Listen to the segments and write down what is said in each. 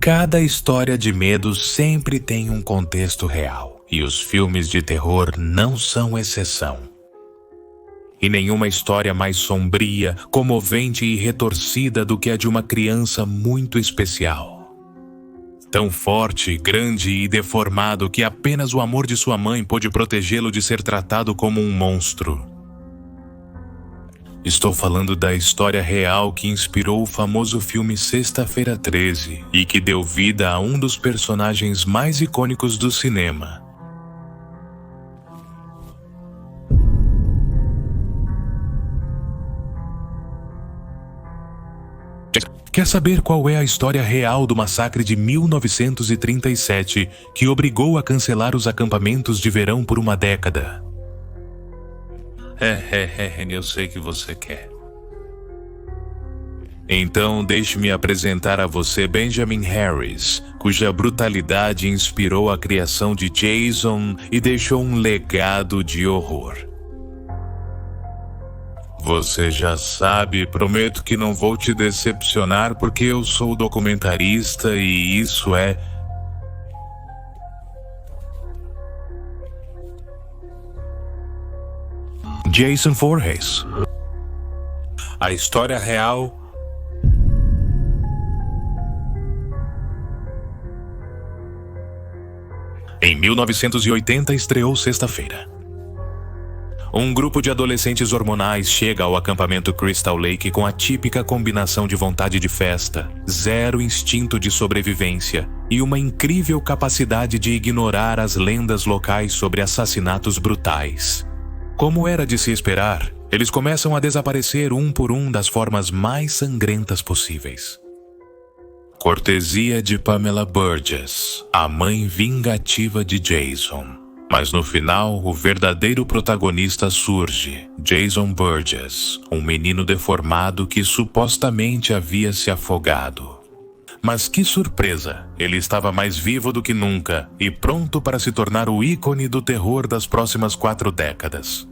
Cada história de medo sempre tem um contexto real, e os filmes de terror não são exceção. E nenhuma história mais sombria, comovente e retorcida do que a de uma criança muito especial. Tão forte, grande e deformado que apenas o amor de sua mãe pôde protegê-lo de ser tratado como um monstro. Estou falando da história real que inspirou o famoso filme Sexta-feira 13 e que deu vida a um dos personagens mais icônicos do cinema. Quer saber qual é a história real do massacre de 1937 que obrigou a cancelar os acampamentos de verão por uma década? Eu sei que você quer. Então deixe-me apresentar a você Benjamin Harris, cuja brutalidade inspirou a criação de Jason e deixou um legado de horror. Você já sabe, prometo que não vou te decepcionar porque eu sou documentarista e isso é... Jason Voorhees. A história real... Em 1980 estreou Sexta-feira. Um grupo de adolescentes hormonais chega ao acampamento Crystal Lake com a típica combinação de vontade de festa, zero instinto de sobrevivência e uma incrível capacidade de ignorar as lendas locais sobre assassinatos brutais. Como era de se esperar, eles começam a desaparecer um por um das formas mais sangrentas possíveis. Cortesia de Pamela Burgess, a mãe vingativa de Jason. Mas no final, o verdadeiro protagonista surge, Jason Burgess, um menino deformado que supostamente havia se afogado. Mas que surpresa! Ele estava mais vivo do que nunca e pronto para se tornar o ícone do terror das próximas 4 décadas.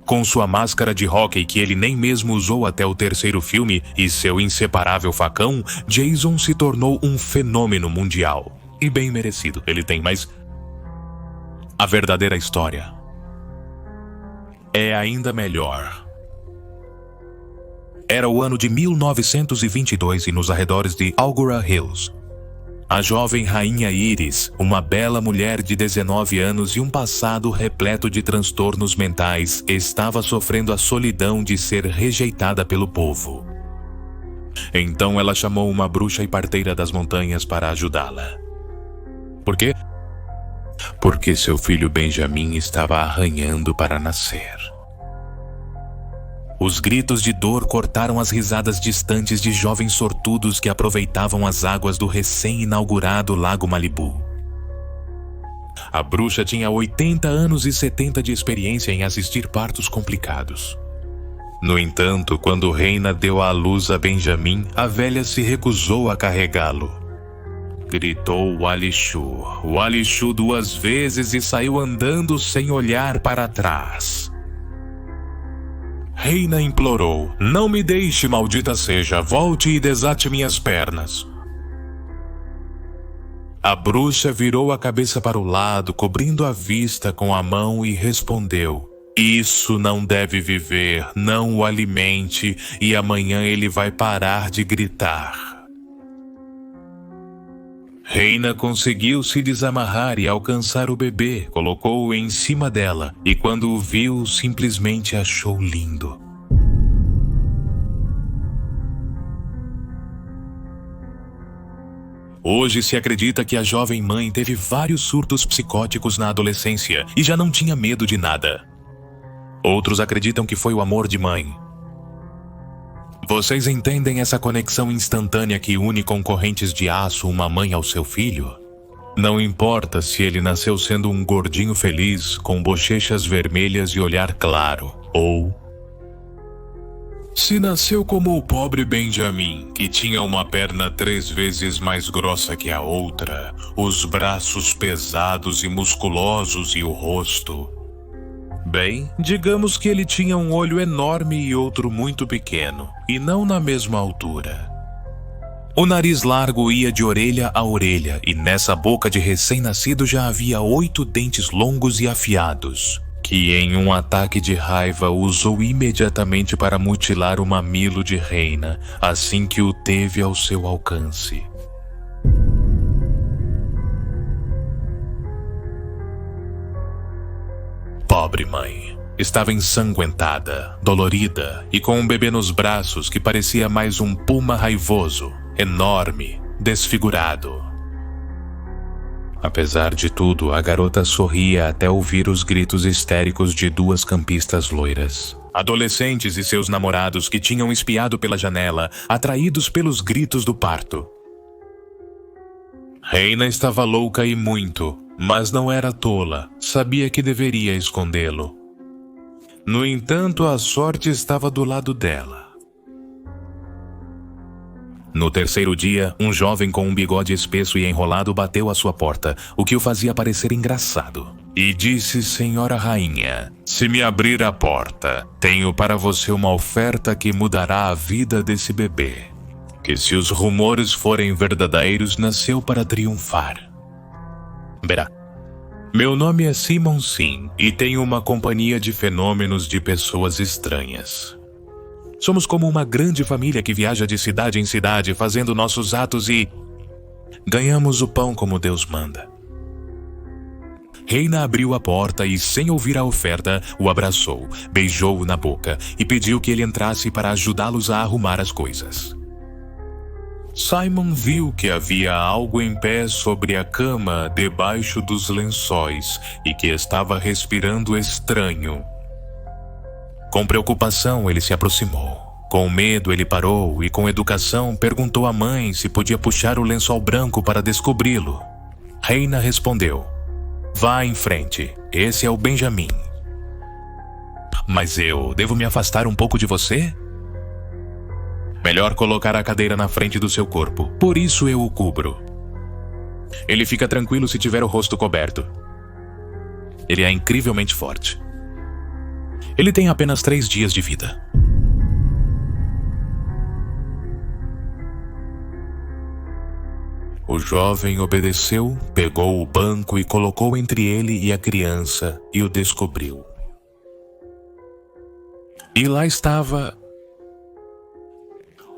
Com sua máscara de hóquei que ele nem mesmo usou até o 3º filme e seu inseparável facão, Jason se tornou um fenômeno mundial. E bem merecido, ele tem, mas... a verdadeira história é ainda melhor. Era o ano de 1922 e nos arredores de Agoura Hills. A jovem rainha Iris, uma bela mulher de 19 anos e um passado repleto de transtornos mentais, estava sofrendo a solidão de ser rejeitada pelo povo. Então ela chamou uma bruxa e parteira das montanhas para ajudá-la. Por quê? Porque seu filho Benjamin estava arranhando para nascer. Os gritos de dor cortaram as risadas distantes de jovens sortudos que aproveitavam as águas do recém-inaugurado Lago Malibu. A bruxa tinha 80 anos e 70 de experiência em assistir partos complicados. No entanto, quando Reina deu à luz a Benjamin, a velha se recusou a carregá-lo. Gritou o Alishu 2 vezes e saiu andando sem olhar para trás. Reina implorou: "Não me deixe, maldita seja, volte e desate minhas pernas." A bruxa virou a cabeça para o lado, cobrindo a vista com a mão e respondeu: "Isso não deve viver, não o alimente e amanhã ele vai parar de gritar." Reina conseguiu se desamarrar e alcançar o bebê, colocou-o em cima dela e quando o viu, simplesmente achou lindo. Hoje se acredita que a jovem mãe teve vários surtos psicóticos na adolescência e já não tinha medo de nada. Outros acreditam que foi o amor de mãe. Vocês entendem essa conexão instantânea que une com correntes de aço uma mãe ao seu filho? Não importa se ele nasceu sendo um gordinho feliz, com bochechas vermelhas e olhar claro, ou... se nasceu como o pobre Benjamin, que tinha uma perna 3 vezes mais grossa que a outra, os braços pesados e musculosos e o rosto... Bem, digamos que ele tinha um olho enorme e outro muito pequeno, e não na mesma altura. O nariz largo ia de orelha a orelha, e nessa boca de recém-nascido já havia 8 dentes longos e afiados, que em um ataque de raiva usou imediatamente para mutilar o mamilo de Reina, assim que o teve ao seu alcance. Pobre mãe. Estava ensanguentada, dolorida e com um bebê nos braços que parecia mais um puma raivoso, enorme, desfigurado. Apesar de tudo, a garota sorria até ouvir os gritos histéricos de 2 campistas loiras. Adolescentes e seus namorados que tinham espiado pela janela, atraídos pelos gritos do parto. Reina estava louca e muito, mas não era tola, sabia que deveria escondê-lo. No entanto, a sorte estava do lado dela. No terceiro dia, um jovem com um bigode espesso e enrolado bateu à sua porta, o que o fazia parecer engraçado. E disse: Senhora Rainha, se me abrir a porta, tenho para você uma oferta que mudará a vida desse bebê, que se os rumores forem verdadeiros, nasceu para triunfar. Verá. Meu nome é Simon Sim e tenho uma companhia de fenômenos de pessoas estranhas. Somos como uma grande família que viaja de cidade em cidade fazendo nossos atos e ganhamos o pão como Deus manda. Reina abriu a porta e, sem ouvir a oferta, o abraçou, beijou-o na boca e pediu que ele entrasse para ajudá-los a arrumar as coisas. Simon viu que havia algo em pé sobre a cama debaixo dos lençóis e que estava respirando estranho. Com preocupação, ele se aproximou. Com medo, ele parou e, com educação, perguntou à mãe se podia puxar o lençol branco para descobri-lo. Reina respondeu: Vá em frente, esse é o Benjamin. Mas eu devo me afastar um pouco de você? Melhor colocar a cadeira na frente do seu corpo, por isso eu o cubro. Ele fica tranquilo se tiver o rosto coberto. Ele é incrivelmente forte. Ele tem apenas 3 dias de vida. O jovem obedeceu, pegou o banco e colocou entre ele e a criança e o descobriu. E lá estava...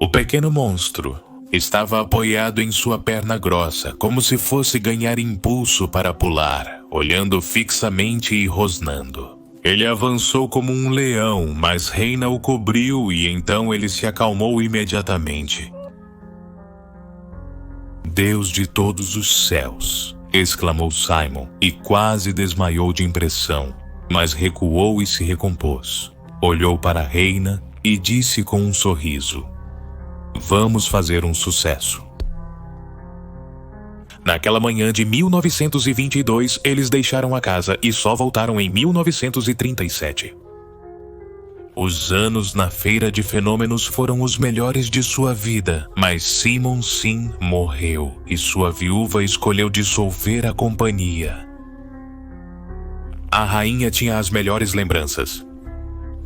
O pequeno monstro estava apoiado em sua perna grossa, como se fosse ganhar impulso para pular, olhando fixamente e rosnando. Ele avançou como um leão, mas Reina o cobriu e então ele se acalmou imediatamente. Deus de todos os céus! Exclamou Simon e quase desmaiou de impressão, mas recuou e se recompôs. Olhou para Reina e disse com um sorriso: Vamos fazer um sucesso. Naquela manhã de 1922, eles deixaram a casa e só voltaram em 1937. Os anos na feira de fenômenos foram os melhores de sua vida, mas Simon Sim morreu e sua viúva escolheu dissolver a companhia. A rainha tinha as melhores lembranças.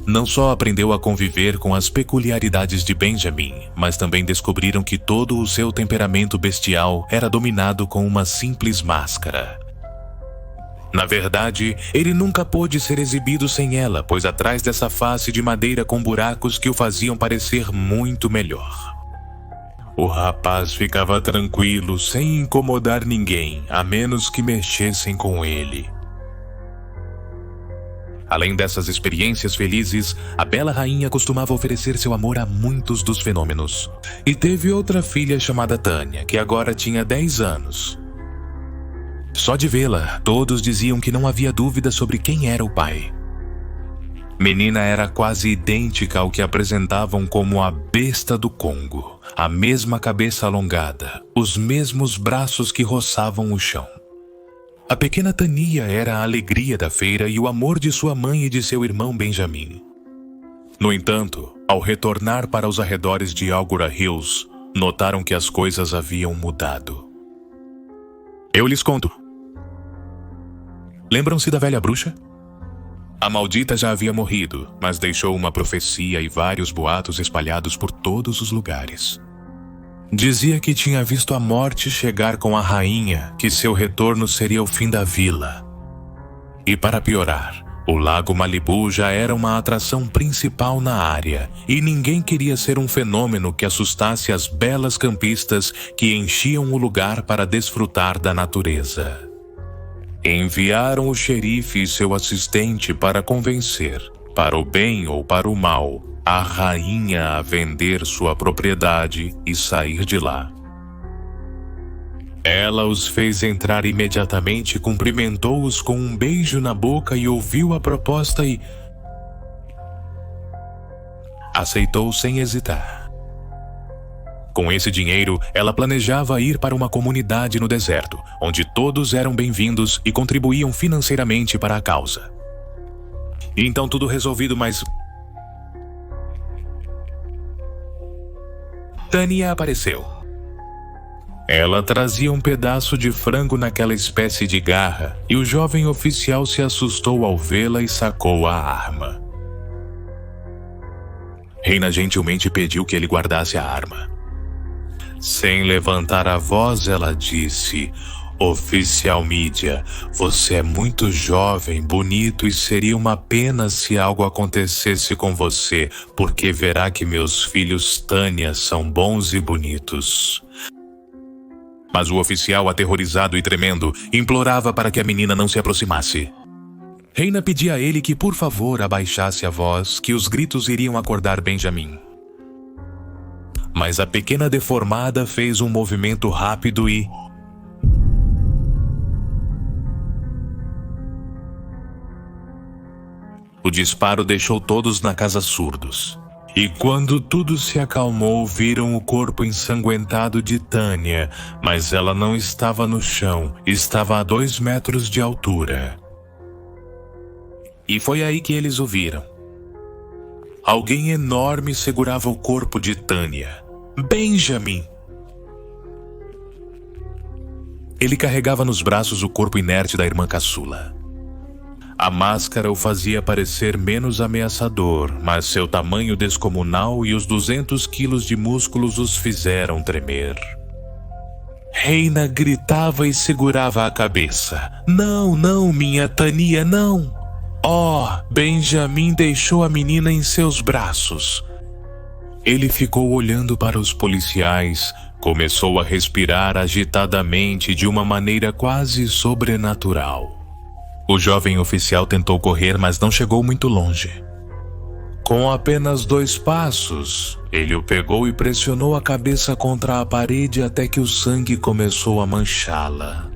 Não só aprendeu a conviver com as peculiaridades de Benjamin, mas também descobriram que todo o seu temperamento bestial era dominado com uma simples máscara. Na verdade, ele nunca pôde ser exibido sem ela, pois atrás dessa face de madeira com buracos que o faziam parecer muito melhor. O rapaz ficava tranquilo, sem incomodar ninguém, a menos que mexessem com ele. Além dessas experiências felizes, a bela rainha costumava oferecer seu amor a muitos dos fenômenos. E teve outra filha chamada Tânia, que agora tinha 10 anos. Só de vê-la, todos diziam que não havia dúvida sobre quem era o pai. Menina era quase idêntica ao que apresentavam como a besta do Congo. A mesma cabeça alongada, os mesmos braços que roçavam o chão. A pequena Tania era a alegria da feira e o amor de sua mãe e de seu irmão Benjamin. No entanto, ao retornar para os arredores de Algora Hills, notaram que as coisas haviam mudado. Eu lhes conto. Lembram-se da velha bruxa? A maldita já havia morrido, mas deixou uma profecia e vários boatos espalhados por todos os lugares. Dizia que tinha visto a morte chegar com a rainha, que seu retorno seria o fim da vila. E para piorar, o Lago Malibu já era uma atração principal na área, e ninguém queria ser um fenômeno que assustasse as belas campistas que enchiam o lugar para desfrutar da natureza. Enviaram o xerife e seu assistente para convencer, para o bem ou para o mal, a rainha a vender sua propriedade e sair de lá. Ela os fez entrar imediatamente, cumprimentou-os com um beijo na boca e ouviu a proposta e aceitou sem hesitar. Com esse dinheiro, ela planejava ir para uma comunidade no deserto, onde todos eram bem-vindos e contribuíam financeiramente para a causa. Então tudo resolvido, mas Tânia apareceu. Ela trazia um pedaço de frango naquela espécie de garra, e o jovem oficial se assustou ao vê-la e sacou a arma. Reina gentilmente pediu que ele guardasse a arma. Sem levantar a voz, ela disse: "Oficial Mídia, você é muito jovem, bonito e seria uma pena se algo acontecesse com você, porque verá que meus filhos Tânia são bons e bonitos." Mas o oficial, aterrorizado e tremendo, implorava para que a menina não se aproximasse. Reina pedia a ele que, por favor, abaixasse a voz, que os gritos iriam acordar Benjamin. Mas a pequena deformada fez um movimento rápido e o disparo deixou todos na casa surdos. E quando tudo se acalmou, viram o corpo ensanguentado de Tânia, mas ela não estava no chão, estava a 2 metros de altura. E foi aí que eles o viram. Alguém enorme segurava o corpo de Tânia. Benjamin! Ele carregava nos braços o corpo inerte da irmã caçula. A máscara o fazia parecer menos ameaçador, mas seu tamanho descomunal e os 200 quilos de músculos os fizeram tremer. Reina gritava e segurava a cabeça. Não, não, minha Tânia, não! Oh, Benjamin deixou a menina em seus braços. Ele ficou olhando para os policiais, começou a respirar agitadamente de uma maneira quase sobrenatural. O jovem oficial tentou correr, mas não chegou muito longe. Com apenas 2 passos, ele o pegou e pressionou a cabeça contra a parede até que o sangue começou a manchá-la.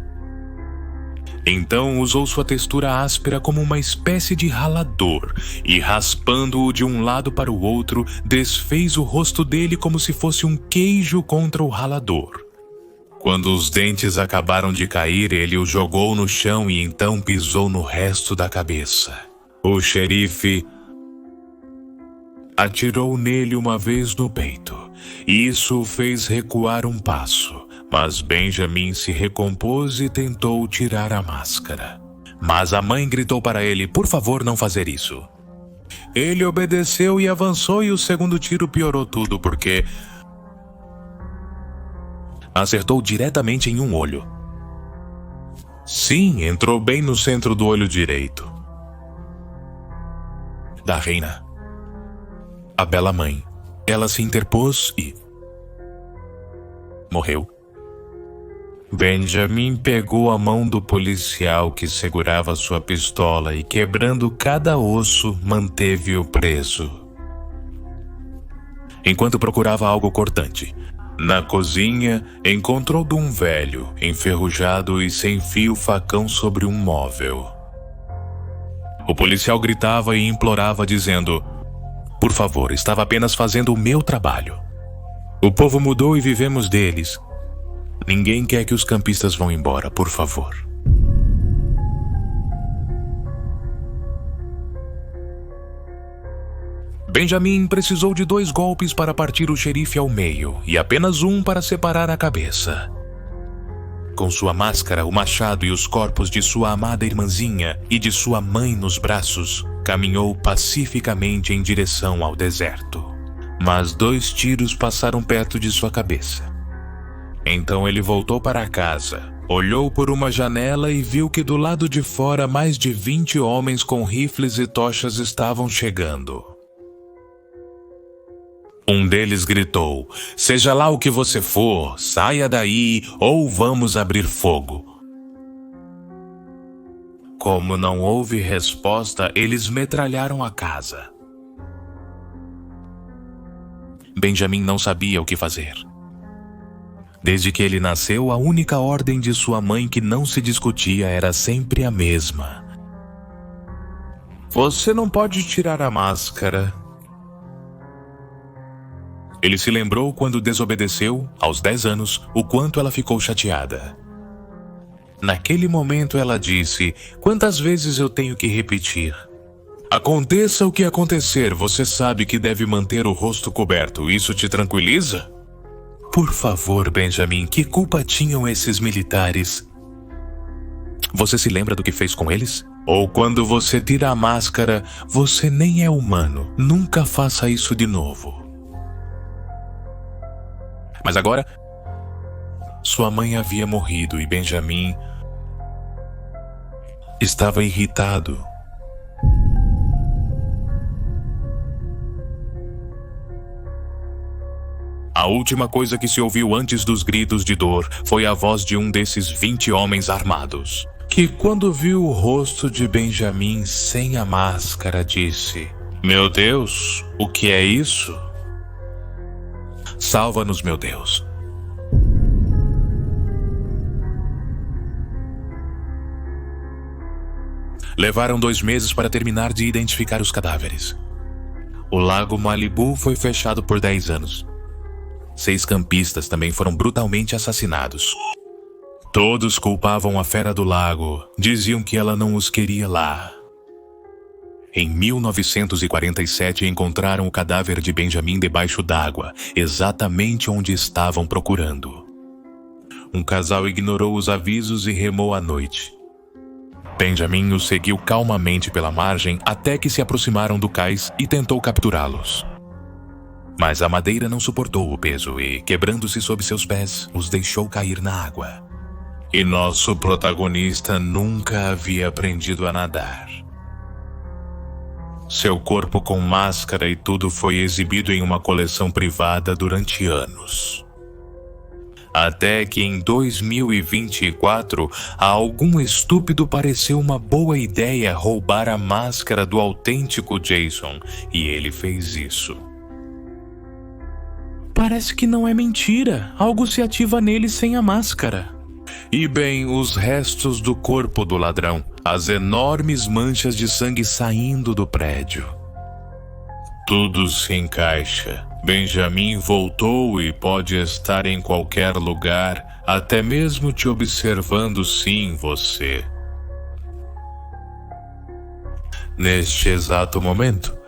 Então usou sua textura áspera como uma espécie de ralador e, raspando-o de um lado para o outro, desfez o rosto dele como se fosse um queijo contra o ralador. Quando os dentes acabaram de cair, ele o jogou no chão e então pisou no resto da cabeça. O xerife atirou nele uma vez no peito. Isso o fez recuar um passo, mas Benjamin se recompôs e tentou tirar a máscara. Mas a mãe gritou para ele: "Por favor, não fazer isso." Ele obedeceu e avançou, e o segundo tiro piorou tudo porque acertou diretamente em um olho. Sim, entrou bem no centro do olho direito da reina. A bela mãe. Ela se interpôs e morreu. Benjamin pegou a mão do policial que segurava sua pistola e, quebrando cada osso, manteve-o preso. Enquanto procurava algo cortante, na cozinha, encontrou um velho, enferrujado e sem fio facão sobre um móvel. O policial gritava e implorava, dizendo: "Por favor, estava apenas fazendo o meu trabalho. O povo mudou e vivemos deles. Ninguém quer que os campistas vão embora, por favor." Benjamin precisou de 2 golpes para partir o xerife ao meio e apenas um para separar a cabeça. Com sua máscara, o machado e os corpos de sua amada irmãzinha e de sua mãe nos braços, caminhou pacificamente em direção ao deserto. Mas 2 tiros passaram perto de sua cabeça Então ele voltou para casa, olhou por uma janela e viu que do lado de fora mais de 20 homens com rifles e tochas estavam chegando. Um deles gritou: "Seja lá o que você for, saia daí ou vamos abrir fogo." Como não houve resposta, eles metralharam a casa. Benjamin não sabia o que fazer. Desde que ele nasceu, a única ordem de sua mãe que não se discutia era sempre a mesma: "Você não pode tirar a máscara." Ele se lembrou quando desobedeceu, aos 10 anos, o quanto ela ficou chateada. Naquele momento ela disse: "Quantas vezes eu tenho que repetir? Aconteça o que acontecer, você sabe que deve manter o rosto coberto. Isso te tranquiliza?" Por favor, Benjamin, que culpa tinham esses militares? Você se lembra do que fez com eles? Ou quando você tira a máscara, você nem é humano. Nunca faça isso de novo. Mas agora, sua mãe havia morrido e Benjamin estava irritado. A última coisa que se ouviu antes dos gritos de dor foi a voz de um desses 20 homens armados, que quando viu o rosto de Benjamin sem a máscara, disse: "Meu Deus, o que é isso? Salva-nos, meu Deus." Levaram 2 meses para terminar de identificar os cadáveres. O lago Malibu foi fechado por 10 anos. 6 campistas também foram brutalmente assassinados. Todos culpavam a fera do lago, diziam que ela não os queria lá. Em 1947 encontraram o cadáver de Benjamin debaixo d'água, exatamente onde estavam procurando. Um casal ignorou os avisos e remou à noite. Benjamin os seguiu calmamente pela margem até que se aproximaram do cais e tentou capturá-los. Mas a madeira não suportou o peso e, quebrando-se sob seus pés, os deixou cair na água. E nosso protagonista nunca havia aprendido a nadar. Seu corpo com máscara e tudo foi exibido em uma coleção privada durante anos. Até que em 2024, a algum estúpido pareceu uma boa ideia roubar a máscara do autêntico Jason, e ele fez isso. Parece que não é mentira. Algo se ativa nele sem a máscara. E bem, os restos do corpo do ladrão, as enormes manchas de sangue saindo do prédio. Tudo se encaixa. Benjamin voltou e pode estar em qualquer lugar, até mesmo te observando, sim, você. Neste exato momento.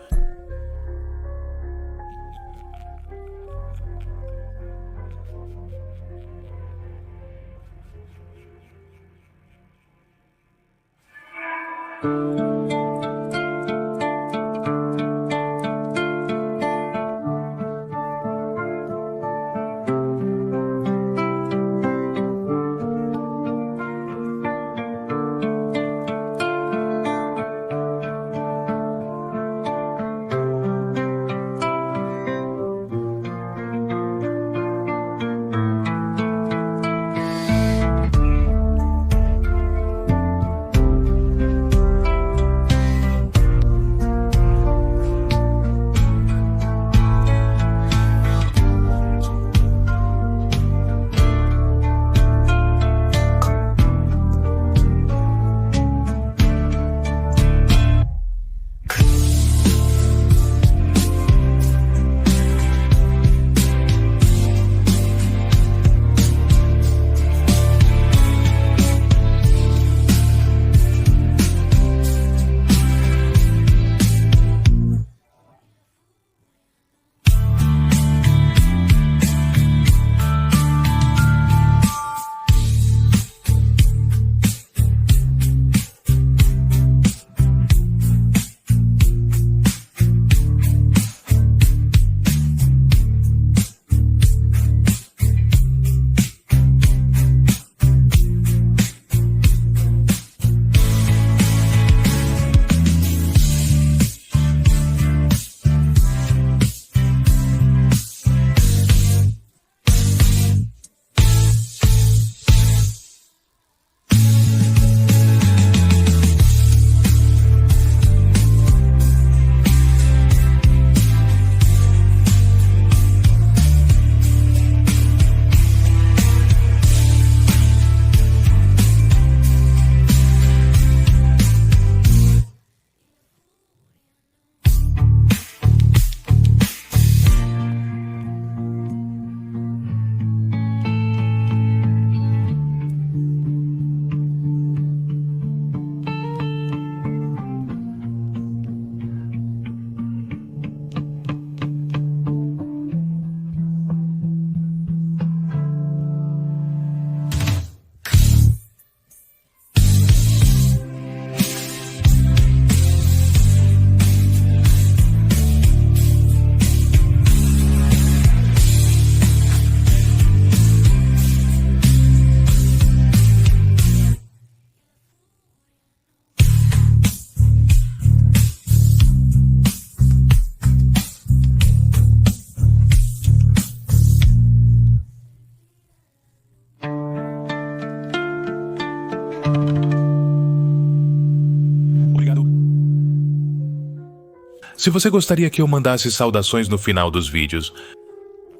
Se você gostaria que eu mandasse saudações no final dos vídeos,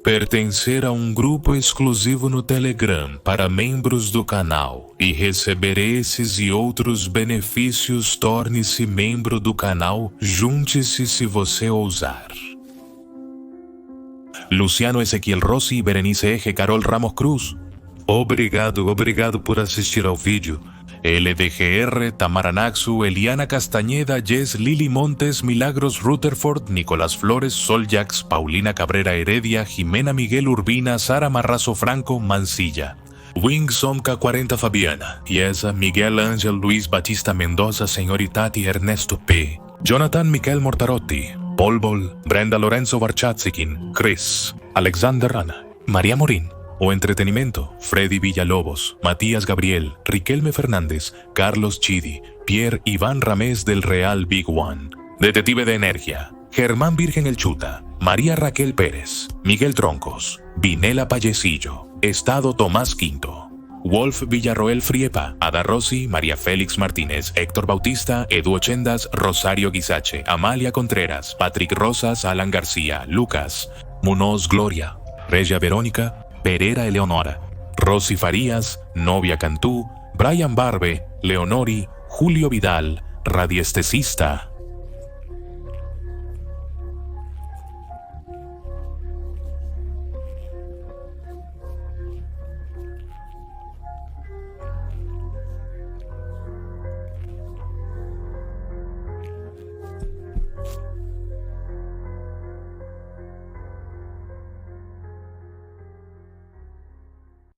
pertencer a um grupo exclusivo no Telegram para membros do canal e receber esses e outros benefícios, torne-se membro do canal, junte-se se você ousar. Luciano Ezequiel Rossi, Berenice Eje, Carol Ramos Cruz. Obrigado por assistir ao vídeo. LDGR, Tamara Naxu, Eliana Castañeda, Jess, Lili Montes, Milagros Rutherford, Nicolás Flores, Soljax, Paulina Cabrera Heredia, Jimena Miguel Urbina, Sara Marrazo Franco, Mancilla. Wing Somka 40 Fabiana, Yesa, Miguel Ángel Luis Batista Mendoza, Señoritati Ernesto P. Jonathan Miquel Mortarotti, Polbol, Brenda Lorenzo Barchatzikin, Chris, Alexander Ana, María Morín. O entretenimiento, Freddy Villalobos, Matías Gabriel, Riquelme Fernández, Carlos Chidi, Pierre Iván Ramés del Real Big One. Detective de Energía, Germán Virgen El Chuta, María Raquel Pérez, Miguel Troncos, Vinela Pallecillo, Estado Tomás Quinto, Wolf Villarroel Friepa, Ada Rossi, María Félix Martínez, Héctor Bautista, Edu Ochendas, Rosario Guisache, Amalia Contreras, Patrick Rosas, Alan García, Lucas, Munoz Gloria, Regia Verónica, Pereira Eleonora, Rosy Farías, Novia Cantú, Brian Barbe, Leonori, Julio Vidal, Radiestesista,